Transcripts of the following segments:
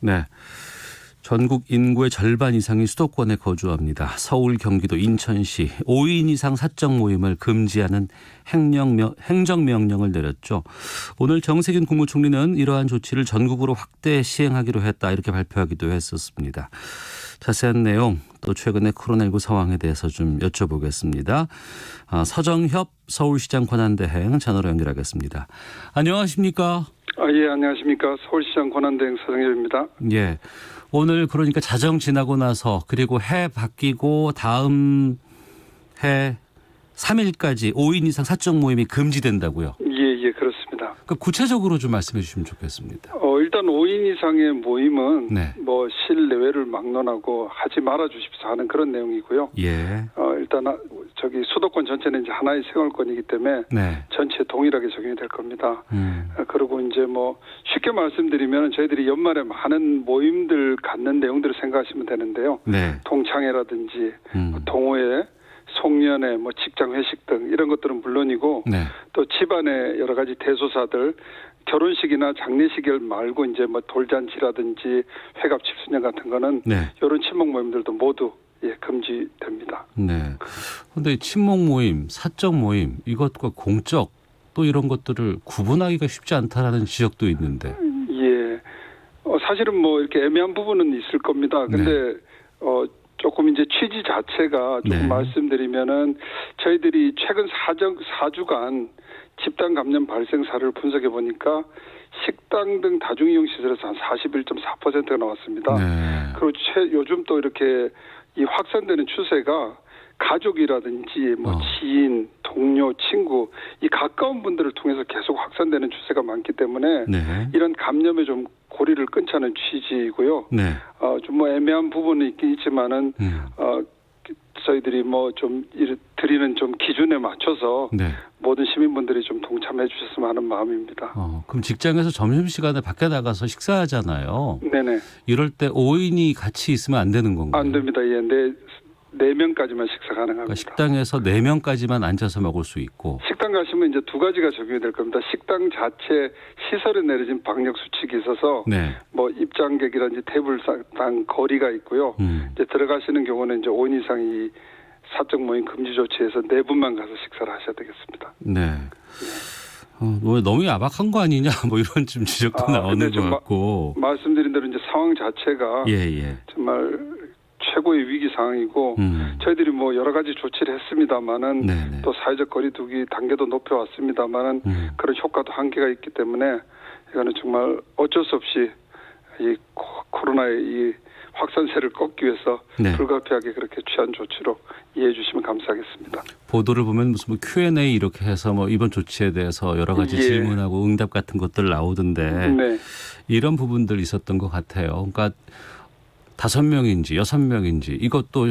네. 전국 인구의 절반 이상이 수도권에 거주합니다. 서울, 경기도, 인천시 5인 이상 사적 모임을 금지하는 행정명령을 내렸죠. 오늘 정세균 국무총리는 이러한 조치를 전국으로 확대 시행하기로 했다 이렇게 발표하기도 했었습니다. 자세한 내용 또 최근의 코로나19 상황에 대해서 좀 여쭤보겠습니다. 서정협 서울시장 권한대행 전화로 연결하겠습니다. 안녕하십니까? 예, 안녕하십니까. 서울시장 권한대행 서정협입니다. 예. 오늘 그러니까 자정 지나고 나서 그리고 해 바뀌고 다음 해 3일까지 5인 이상 사적 모임이 금지된다고요? 예, 그렇습니다. 구체적으로 좀 말씀해 주시면 좋겠습니다. 일단 5인 이상의 모임은 네. 실내외를 막론하고 하지 말아 주십사 하는 그런 내용이고요. 예. 일단 수도권 전체는 이제 하나의 생활권이기 때문에 네. 전체 동일하게 적용이 될 겁니다. 그리고 이제 쉽게 말씀드리면 저희들이 연말에 많은 모임들 갖는 내용들을 생각하시면 되는데요. 네. 동창회라든지 동호회, 송년회, 직장 회식 등 이런 것들은 물론이고 네. 또 집안의 여러 가지 대소사들 결혼식이나 장례식 말고 이제 돌잔치라든지 회갑 7주년 같은 거는 네. 이런 친목 모임들도 모두 금지됩니다. 네. 그런데 친목 모임, 사적 모임 이것과 공적 또 이런 것들을 구분하기가 쉽지 않다라는 지적도 있는데. 예. 사실은 이렇게 애매한 부분은 있을 겁니다. 근데 조금 이제 취지 자체가 조금 네. 말씀드리면은 저희들이 최근 4주간 집단 감염 발생 사례를 분석해 보니까 식당 등 다중이용 시설에서 한 41.4%가 나왔습니다. 네. 그리고 요즘 또 이렇게 이 확산되는 추세가 가족이라든지 지인, 동료, 친구 이 가까운 분들을 통해서 계속 확산되는 추세가 많기 때문에 네. 이런 감염에 좀 고리를 끊자는 취지이고요. 네. 좀 애매한 부분은 있긴 있지만은 저희들이 좀 드리는 좀 기준에 맞춰서 네. 모든 시민분들이 좀 동참해 주셨으면 하는 마음입니다. 그럼 직장에서 점심시간에 밖에 나가서 식사하잖아요. 네네. 이럴 때 5인이 같이 있으면 안 되는 건가요? 안 됩니다. 예, 네 명까지만 식사 가능합니다. 그러니까 식당에서 4명까지만 앉아서 먹을 수 있고. 식당 가시면 이제 두 가지가 적용이 될 겁니다. 식당 자체 시설에 내려진 방역 수칙이 있어서 네. 입장객이라든지 테이블상 거리가 있고요. 이제 들어가시는 경우는 이제 5인 이상이 사적 모임 금지 조치에서 4분만 가서 식사를 하셔야 되겠습니다. 네. 너무 야박한 거 아니냐 이런 좀 지적도 나오는 것 같고. 말씀드린 대로 이제 상황 자체가 정말 최고의 위기 상황이고 저희들이 여러 가지 조치를 했습니다만은 네네. 또 사회적 거리두기 단계도 높여왔습니다만은 그런 효과도 한계가 있기 때문에 이거는 정말 어쩔 수 없이 이 코로나의 이 확산세를 꺾기 위해서 불가피하게 그렇게 취한 조치로 이해해 주시면 감사하겠습니다. 보도를 보면 무슨 Q&A 이렇게 해서 이번 조치에 대해서 여러 가지 질문하고 응답 같은 것들 나오던데 이런 부분들 있었던 것 같아요. 그러니까 5명인지 6명인지 이것도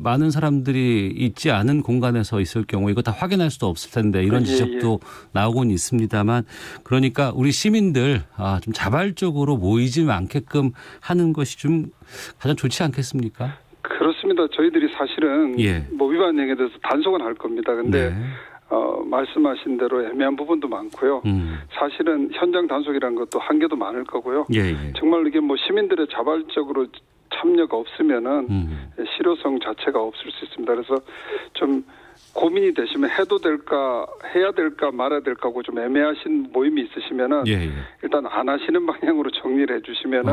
많은 사람들이 있지 않은 공간에서 있을 경우 이거 다 확인할 수도 없을 텐데 이런 지적도 나오곤 있습니다만 그러니까 우리 시민들 좀 자발적으로 모이지 않게끔 하는 것이 좀 가장 좋지 않겠습니까? 그렇습니다. 저희들이 사실은 위반 행위에 대해서 단속은 할 겁니다. 근데 말씀하신 대로 애매한 부분도 많고요. 사실은 현장 단속이라는 것도 한계도 많을 거고요. 정말 이게 시민들의 자발적으로 참여가 없으면은 실효성 자체가 없을 수 있습니다. 그래서 좀 고민이 되시면 해도 될까 해야 될까 말아야 될까 하고 좀 애매하신 모임이 있으시면은 일단 안 하시는 방향으로 정리를 해주시면은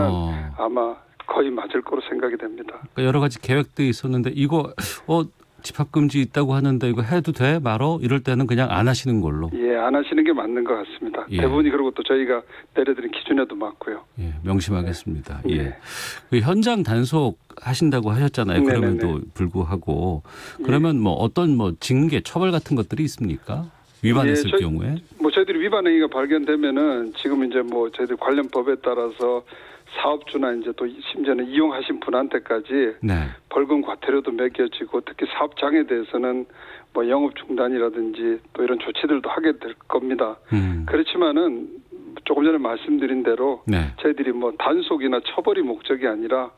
아마 거의 맞을 거로 생각이 됩니다. 그러니까 여러 가지 계획도 있었는데 이거 집합금지 있다고 하는데 이거 해도 돼? 말어? 이럴 때는 그냥 안 하시는 걸로. 안 하시는 게 맞는 것 같습니다. 대부분이 그리고 또 저희가 내려드린 기준에도 맞고요. 명심하겠습니다. 그 현장 단속 하신다고 하셨잖아요. 그럼에도 불구하고 그러면 어떤 징계, 처벌 같은 것들이 있습니까? 위반했을 경우에? 저희들이 위반 행위가 발견되면은 지금 이제 저희들 관련 법에 따라서 사업주나 이제 또 심지어는 이용하신 분한테까지 벌금 과태료도 매겨지고 특히 사업장에 대해서는 영업 중단이라든지 또 이런 조치들도 하게 될 겁니다. 그렇지만은 조금 전에 말씀드린 대로 저희들이 단속이나 처벌이 목적이 아니라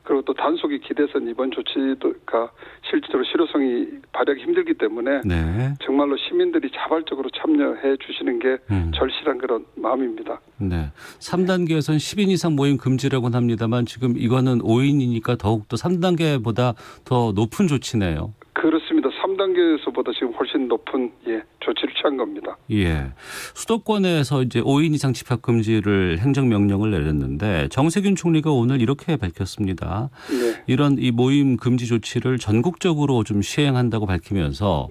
그리고 또 단속이 기대선 이번 조치가 실질적으로 실효성이 발휘하기 힘들기 때문에 네. 정말로 시민들이 자발적으로 참여해 주시는 게 절실한 그런 마음입니다. 네. 3단계에서는 10인 이상 모임 금지라고는 합니다만 지금 이거는 5인이니까 더욱더 3단계보다 더 높은 조치네요. 그렇습니다. 3단계에서보다 지금 훨씬 높은 조치를 취한 겁니다. 예. 수도권에서 이제 5인 이상 집합 금지를 행정명령을 내렸는데 정세균 총리가 오늘 이렇게 밝혔습니다. 네. 이런 이 모임 금지 조치를 전국적으로 좀 시행한다고 밝히면서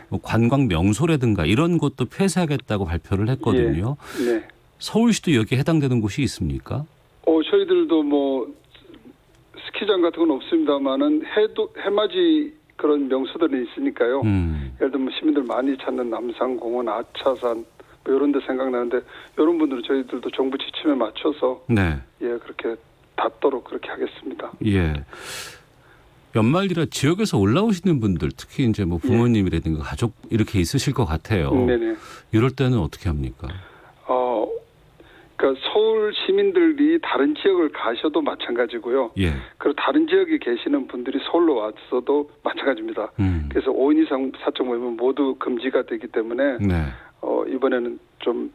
뭐 관광 명소라든가 이런 곳도 폐쇄하겠다고 발표를 했거든요. 네. 서울시도 여기에 해당되는 곳이 있습니까? 저희들도 뭐 스키장 같은 건 없습니다만은 해맞이 그런 명소들이 있으니까요. 예를 들면 시민들 많이 찾는 남산공원, 아차산 뭐 이런 데 생각나는데 이런 분들은 저희들도 정부 지침에 맞춰서 그렇게 닿도록 그렇게 하겠습니다. 예. 연말이라 지역에서 올라오시는 분들 특히 이제 뭐 부모님이라든가 가족 이렇게 있으실 것 같아요. 네네. 이럴 때는 어떻게 합니까? 그러니까 서울 시민들이 다른 지역을 가셔도 마찬가지고요. 그리고 다른 지역에 계시는 분들이 서울로 왔어도 마찬가지입니다. 그래서 5인 이상 사적 모임은 모두 금지가 되기 때문에 이번에는 좀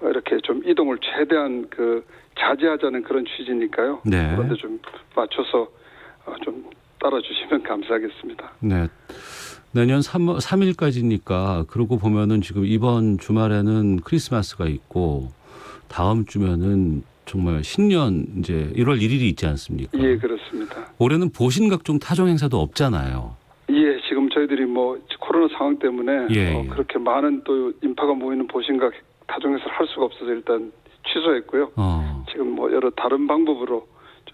이렇게 좀 이동을 최대한 자제하자는 그런 취지니까요. 그런데 좀 맞춰서 좀 따라주시면 감사하겠습니다. 네. 내년 3일까지니까 그러고 보면은 지금 이번 주말에는 크리스마스가 있고 다음 주면은 정말 신년 이제 1월 1일이 있지 않습니까? 예, 그렇습니다. 올해는 보신 각종 타종 행사도 없잖아요. 예, 지금 저희들이 뭐 코로나 상황 때문에 그렇게 많은 또 인파가 모이는 보신각 타종 행사를 할 수가 없어서 일단 취소했고요. 지금 뭐 여러 다른 방법으로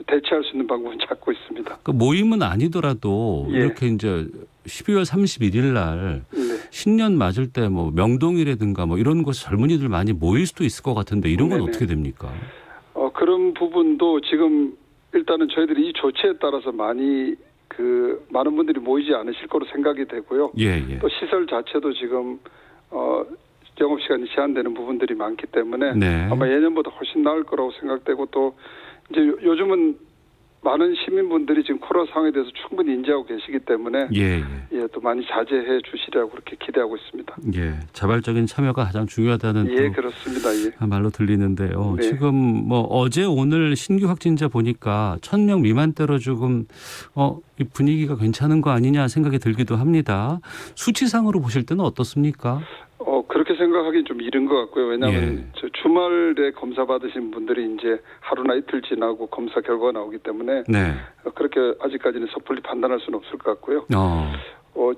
대체할 수 있는 방법은 찾고 있습니다. 그 모임은 아니더라도 이렇게 이제 12월 31일 날 신년 맞을 때 뭐 명동이라든가 뭐 이런 곳에 젊은이들 많이 모일 수도 있을 것 같은데 이런 건 어떻게 됩니까? 그런 부분도 지금 일단은 저희들이 이 조치에 따라서 많은 분들이 모이지 않으실 거로 생각이 되고요. 또 시설 자체도 지금 영업 시간이 제한되는 부분들이 많기 때문에 아마 예년보다 훨씬 나을 거라고 생각되고 또 이제 요즘은 많은 시민분들이 지금 코로나 상황에 대해서 충분히 인지하고 계시기 때문에 또 많이 자제해 주시려고 그렇게 기대하고 있습니다. 자발적인 참여가 가장 중요하다는 그렇습니다. 말로 들리는데요. 지금 뭐 어제 오늘 신규 확진자 보니까 1,000명 미만대로 조금 이 분위기가 괜찮은 거 아니냐 생각이 들기도 합니다. 수치상으로 보실 때는 어떻습니까? 그렇게 생각하기는 좀 이른 것 같고요. 왜냐하면 주말에 검사 받으신 분들이 이제 하루나 이틀 지나고 검사 결과가 나오기 때문에 그렇게 아직까지는 섣불리 판단할 수는 없을 것 같고요.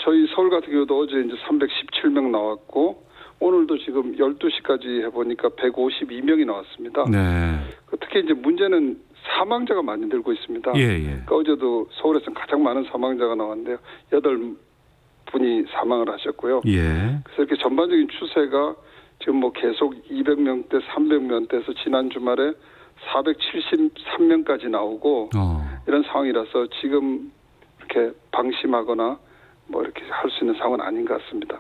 저희 서울 같은 경우도 어제 이제 317명 나왔고 오늘도 지금 12시까지 해보니까 152명이 나왔습니다. 특히 이제 문제는 사망자가 많이 늘고 있습니다. 그러니까 어제도 서울에서는 가장 많은 사망자가 나왔는데요. 8분이 사망을 하셨고요. 그래서 이렇게 전반적인 추세가 지금 뭐 계속 200명대, 300명대에서 지난 주말에 473명까지 나오고 이런 상황이라서 지금 이렇게 방심하거나 뭐 이렇게 할 수 있는 상황은 아닌 것 같습니다.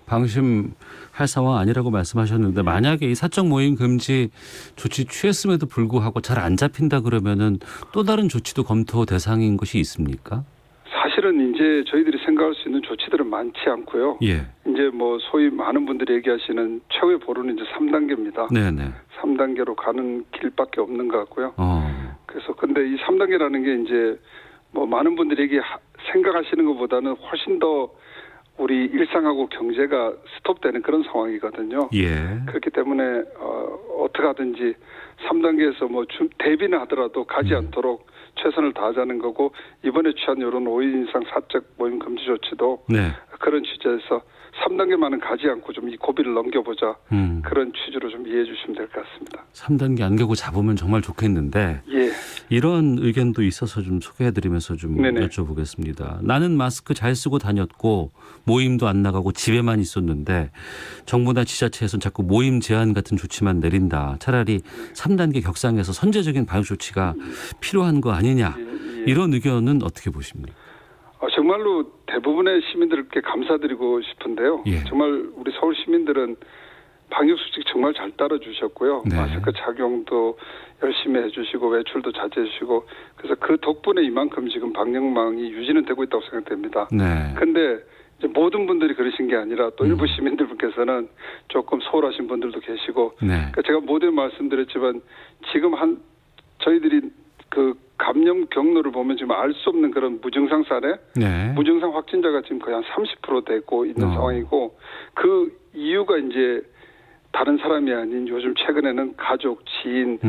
방심할 상황 아니라고 말씀하셨는데 만약에 이 사적 모임 금지 조치 취했음에도 불구하고 잘 안 잡힌다 그러면은 또 다른 조치도 검토 대상인 것이 있습니까? 사실은 이제 저희들이 생각할 수 있는 조치들은 많지 않고요. 이제 뭐 소위 많은 분들이 얘기하시는 최후의 보루는 이제 3단계입니다. 3단계로 가는 길밖에 없는 것 같고요. 그래서 근데 이 3단계라는 게 이제 뭐 많은 분들이 생각하시는 것보다는 훨씬 더 우리 일상하고 경제가 스톱되는 그런 상황이거든요. 그렇기 때문에 어떻게 하든지 3단계에서 뭐 대비는 하더라도 가지 않도록 최선을 다하자는 거고 이번에 취한 이런 5인 이상 사적 모임 금지 조치도 그런 취지에서 3단계만은 가지 않고 좀 이 고비를 넘겨보자 그런 취지로 좀 이해해 주시면 될 것 같습니다. 3단계 안 가고 잡으면 정말 좋겠는데 이런 의견도 있어서 좀 소개해드리면서 좀 여쭤보겠습니다. 나는 마스크 잘 쓰고 다녔고 모임도 안 나가고 집에만 있었는데 정부나 지자체에서는 자꾸 모임 제한 같은 조치만 내린다. 차라리 3단계 격상해서 선제적인 방역 조치가 필요한 거 아니냐. 이런 의견은 어떻게 보십니까? 정말로 대부분의 시민들께 감사드리고 싶은데요. 정말 우리 서울 시민들은 방역수칙 정말 잘 따라주셨고요. 네. 마스크 착용도 열심히 해주시고 외출도 자제해주시고 그래서 그 덕분에 이만큼 지금 방역망이 유지는 되고 있다고 생각됩니다. 네. 근데 이제 모든 분들이 그러신 게 아니라 또 일부 시민들께서는 조금 소홀하신 분들도 계시고 네. 그러니까 제가 모두에 말씀드렸지만 지금 저희들이 그 감염 경로를 보면 지금 알 수 없는 그런 무증상 사례, 네. 무증상 확진자가 지금 거의 한 30% 되고 있는 상황이고 그 이유가 이제 다른 사람이 아닌 요즘 최근에는 가족, 지인,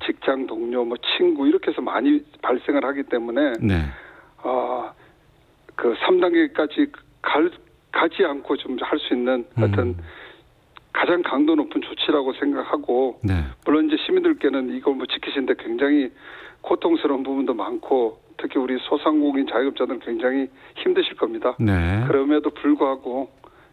직장 동료, 뭐 친구 이렇게 해서 많이 발생을 하기 때문에 네. 그 3단계까지 가지 않고 좀 할 수 있는 하여튼 가장 강도 높은 조치라고 생각하고 네. 물론 이제 시민들께는 이걸 뭐 지키시는데 굉장히 고통스러운 부분도 많고 특히 우리 소상공인 자영업자들은 굉장히 힘드실 겁니다. 네. 그럼에도 불구하고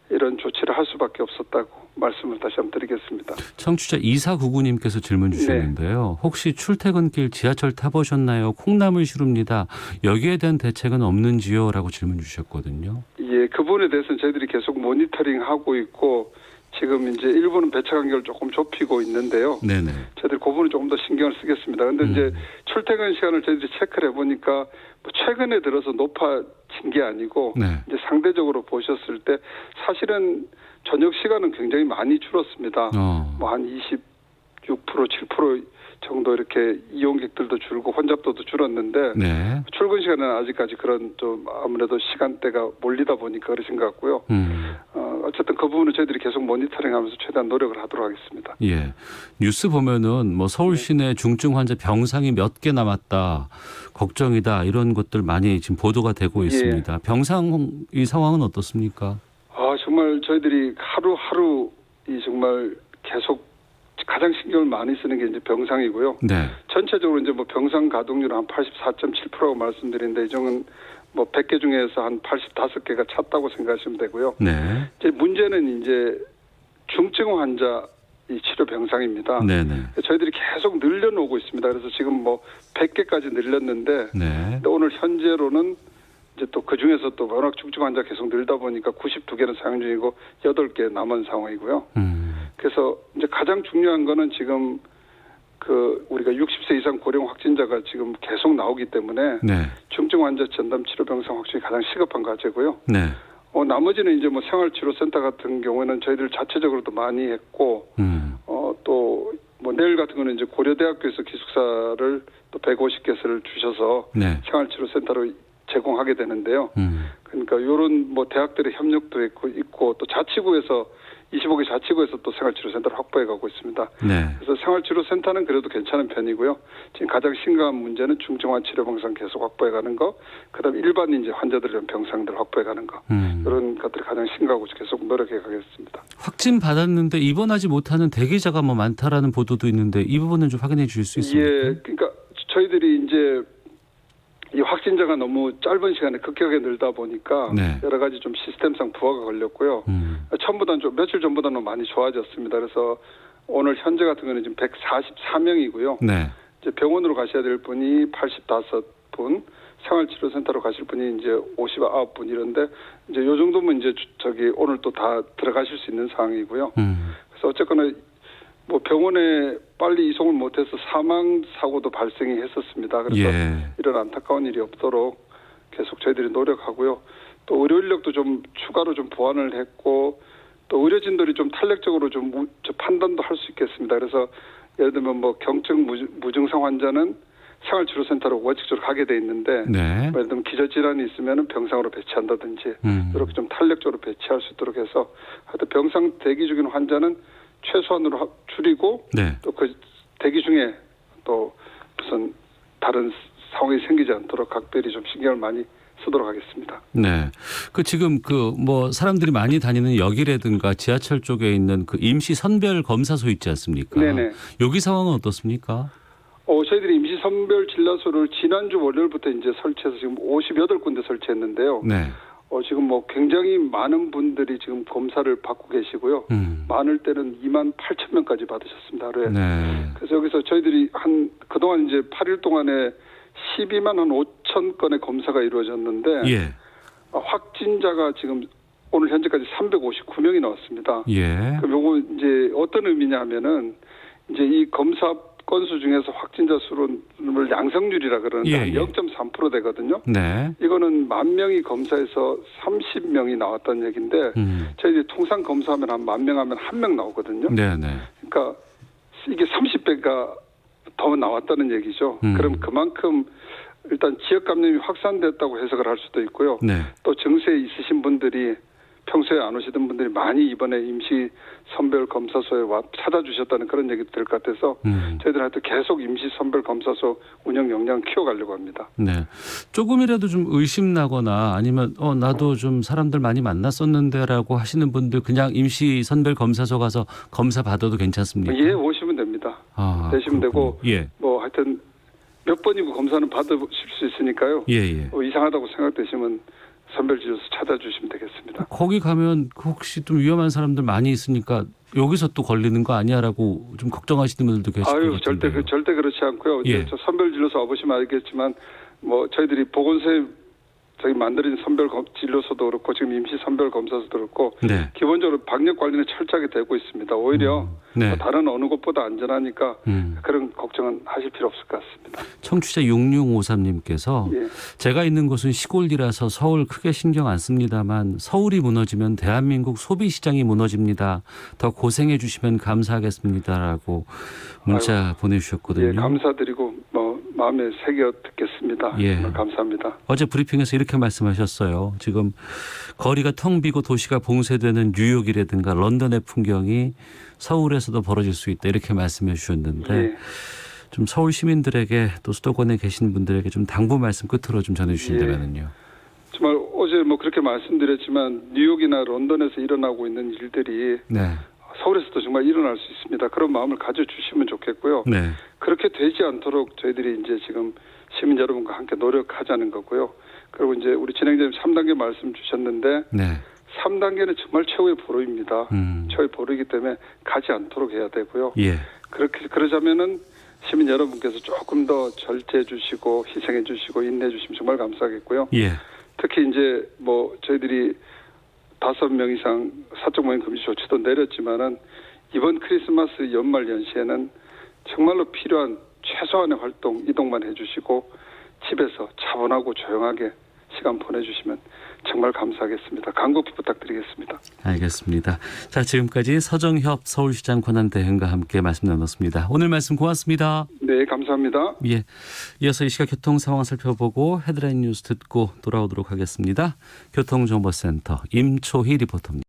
이런 조치를 할 수밖에 없었다고 말씀을 다시 한번 드리겠습니다. 청취자 2499님께서 질문 주셨는데요. 혹시 출퇴근길 지하철 타보셨나요? 콩나물 시루입니다. 여기에 대한 대책은 없는지요? 라고 질문 주셨거든요. 예, 그 부분에 대해서는 저희들이 계속 모니터링하고 있고 지금 이제 일부는 배차 간격을 조금 좁히고 있는데요. 네네. 저희들이 그 부분을 조금 더 신경을 쓰겠습니다. 그런데 이제 출퇴근 시간을 저희들이 체크를 해보니까 뭐 최근에 들어서 높아진 게 아니고 네. 이제 상대적으로 보셨을 때 사실은 저녁 시간은 굉장히 많이 줄었습니다. 뭐 한 26%, 7% 정도 이렇게 이용객들도 줄고 혼잡도도 줄었는데 네. 출근 시간은 아직까지 그런 좀 아무래도 시간대가 몰리다 보니까 그러신 것 같고요. 어쨌든 그 부분은 저희들이 계속 모니터링하면서 최대한 노력을 하도록 하겠습니다. 예, 뉴스 보면은 뭐 서울 시내 중증 환자 병상이 몇 개 남았다, 걱정이다 이런 것들 많이 지금 보도가 되고 있습니다. 예. 병상 이 상황은 어떻습니까? 정말 저희들이 하루하루 이 정말 계속 가장 신경을 많이 쓰는 게 이제 병상이고요. 네. 전체적으로 이제 뭐 병상 가동률은 한 84.7%라고 말씀드리는데 이 정도는 뭐 100개 중에서 한 85개가 찼다고 생각하시면 되고요. 네. 이제 문제는 이제 중증 환자 이 치료 병상입니다. 네네. 저희들이 계속 늘려놓고 있습니다. 그래서 지금 뭐 100개까지 늘렸는데 네. 오늘 현재로는 이제 또 그 중에서 또 워낙 중증 환자 계속 늘다 보니까 92개는 사용 중이고 8개 남은 상황이고요. 그래서 이제 가장 중요한 거는 지금 그 우리가 60세 이상 고령 확진자가 지금 계속 나오기 때문에 네. 중증 환자 전담 치료 병상 확충이 가장 시급한 과제고요. 네. 나머지는 이제 뭐 생활치료센터 같은 경우에는 저희들 자체적으로도 많이 했고, 또 뭐 내일 같은 거는 이제 고려대학교에서 기숙사를 또 150개소를 주셔서 네. 생활치료센터로 제공하게 되는데요. 그러니까 이런 뭐 대학들의 협력도 있고 또 자치구에서 25개 자치구에서 또 생활치료센터를 확보해 가고 있습니다. 네. 그래서 생활치료센터는 그래도 괜찮은 편이고요. 지금 가장 심각한 문제는 중증환 치료병상 계속 확보해 가는 거, 그다음 일반 이제 환자들 위한 병상들 확보해 가는 거, 이런 것들이 가장 심각하고 계속 노력해 가겠습니다. 확진 받았는데 입원하지 못하는 대기자가 뭐 많다라는 보도도 있는데 이 부분은 좀 확인해 주실 수 있습니까? 예, 그러니까 저희들이 이제 이 확진자가 너무 짧은 시간에 급격하게 늘다 보니까 네. 여러 가지 좀 시스템상 부하가 걸렸고요. 처음보다는 좀 며칠 전보다는 많이 좋아졌습니다. 그래서 오늘 현재 같은 경우는 지금 144명이고요. 네. 이제 병원으로 가셔야 될 분이 85분, 생활치료센터로 가실 분이 이제 59분 이런데 이제 요 정도면 이제 오늘 또 다 들어가실 수 있는 상황이고요. 그래서 어쨌거나 뭐 병원에 빨리 이송을 못해서 사망 사고도 발생이 했었습니다. 그래서 이런 안타까운 일이 없도록 계속 저희들이 노력하고요. 또 의료 인력도 좀 추가로 좀 보완을 했고 또 의료진들이 좀 탄력적으로 좀 판단도 할 수 있겠습니다. 그래서 예를 들면 뭐 경증 무증상 환자는 생활치료센터로 원칙적으로 가게 돼 있는데 네. 예를 들면 기저질환이 있으면 병상으로 배치한다든지 이렇게 좀 탄력적으로 배치할 수 있도록 해서 하여튼 병상 대기 중인 환자는 최소한으로 줄이고 네. 또 그 대기 중에 또 무슨 다른 상황이 생기지 않도록 각별히 좀 신경을 많이 쓰도록 하겠습니다. 네. 그 지금 그 뭐 사람들이 많이 다니는 역이라든가 지하철 쪽에 있는 그 임시 선별 검사소 있지 않습니까? 네네. 여기 상황은 어떻습니까? 저희들이 임시 선별 진료소를 지난주 월요일부터 이제 설치해서 지금 58군데 설치했는데요. 네. 지금 뭐 굉장히 많은 분들이 지금 검사를 받고 계시고요. 많을 때는 28,000명까지 받으셨습니다. 하루에. 네. 그래서 여기서 저희들이 그동안 이제 8일 동안에 12만 한 5천 건의 검사가 이루어졌는데 예. 확진자가 지금 오늘 현재까지 359명이 나왔습니다. 예. 그럼 요거 이제 어떤 의미냐면은 이제 이 검사 건수 중에서 확진자 수를 양성률이라 그러는데 예, 예. 0.3% 되거든요. 네. 이거는 10,000명이 검사해서 30명이 나왔다는 얘기인데 저희들이 통상 검사하면 한 10,000명 하면 1명 나오거든요. 네네. 그러니까 이게 30배가 더 나왔다는 얘기죠. 그럼 그만큼 일단 지역 감염이 확산됐다고 해석을 할 수도 있고요. 네. 또 증세에 있으신 분들이 평소에 안 오시던 분들이 많이 이번에 임시 선별 검사소에 와 찾아주셨다는 그런 얘기도 될 것 같아서 저희들한테 계속 임시 선별 검사소 운영 역량 키워가려고 합니다. 네. 조금이라도 좀 의심나거나 아니면 나도 좀 사람들 많이 만났었는데라고 하시는 분들 그냥 임시 선별 검사소 가서 검사 받아도 괜찮습니까? 예, 오시면 됩니다. 되시면 되고 예. 뭐 하여튼 몇 번이고 검사는 받으실 수 있으니까요. 예. 이상하다고 생각되시면 선별진료소 찾아주시면 되겠습니다. 거기 가면 혹시 좀 위험한 사람들 많이 있으니까 여기서 또 걸리는 거 아니야라고 좀 걱정하시는 분들도 계실 것 같은데요. 절대 그렇지 않고요. 예. 저 선별진료소 와보시면 알겠지만 뭐 저희들이 보건소에 저희 만들어진 선별 진료소도 그렇고 지금 임시 선별 검사소도 그렇고 네. 기본적으로 방역 관리는 철저하게 되고 있습니다. 오히려 네. 뭐 다른 어느 곳보다 안전하니까 그런 걱정은 하실 필요 없을 것 같습니다. 청취자 6653님께서 예. 제가 있는 곳은 시골이라서 서울 크게 신경 안 씁니다만 서울이 무너지면 대한민국 소비시장이 무너집니다. 더 고생해 주시면 감사하겠습니다라고 문자 보내주셨거든요. 예, 감사드리고 뭐 마음에 새겨 듣겠습니다. 예. 정말 감사합니다. 어제 브리핑에서 이렇게 말씀하셨어요. 지금 거리가 텅 비고 도시가 봉쇄되는 뉴욕이라든가 런던의 풍경이 서울에서도 벌어질 수 있다 이렇게 말씀해 주셨는데 예. 좀 서울 시민들에게 또 수도권에 계신 분들에게 좀 당부 말씀 끝으로 좀 전해 주신다면요. 정말 어제 뭐 그렇게 말씀드렸지만 뉴욕이나 런던에서 일어나고 있는 일들이 네. 서울에서도 정말 일어날 수 있습니다. 그런 마음을 가져주시면 좋겠고요. 네. 그렇게 되지 않도록 저희들이 이제 지금 시민 여러분과 함께 노력하자는 거고요. 그리고 이제 우리 진행자님 3단계 말씀 주셨는데 네. 3단계는 정말 최후의 보루입니다. 최후의 보루이기 때문에 가지 않도록 해야 되고요. 예. 그러자면은 시민 여러분께서 조금 더 절제해 주시고 희생해 주시고 인내해 주시면 정말 감사하겠고요. 예. 특히 이제 뭐 저희들이 5명 이상 사적 모임 금지 조치도 내렸지만은 이번 크리스마스 연말 연시에는 정말로 필요한 최소한의 활동 이동만 해주시고 집에서 차분하고 조용하게 시간 보내주시면 정말 감사하겠습니다. 간곡히 부탁드리겠습니다. 알겠습니다. 자, 지금까지 서정협 서울시장 권한대행과 함께 말씀 나눴습니다. 오늘 말씀 고맙습니다. 네, 감사합니다. 예, 이어서 이 시각 교통 상황 살펴보고 헤드라인 뉴스 듣고 돌아오도록 하겠습니다. 교통정보센터 임초희 리포터입니다.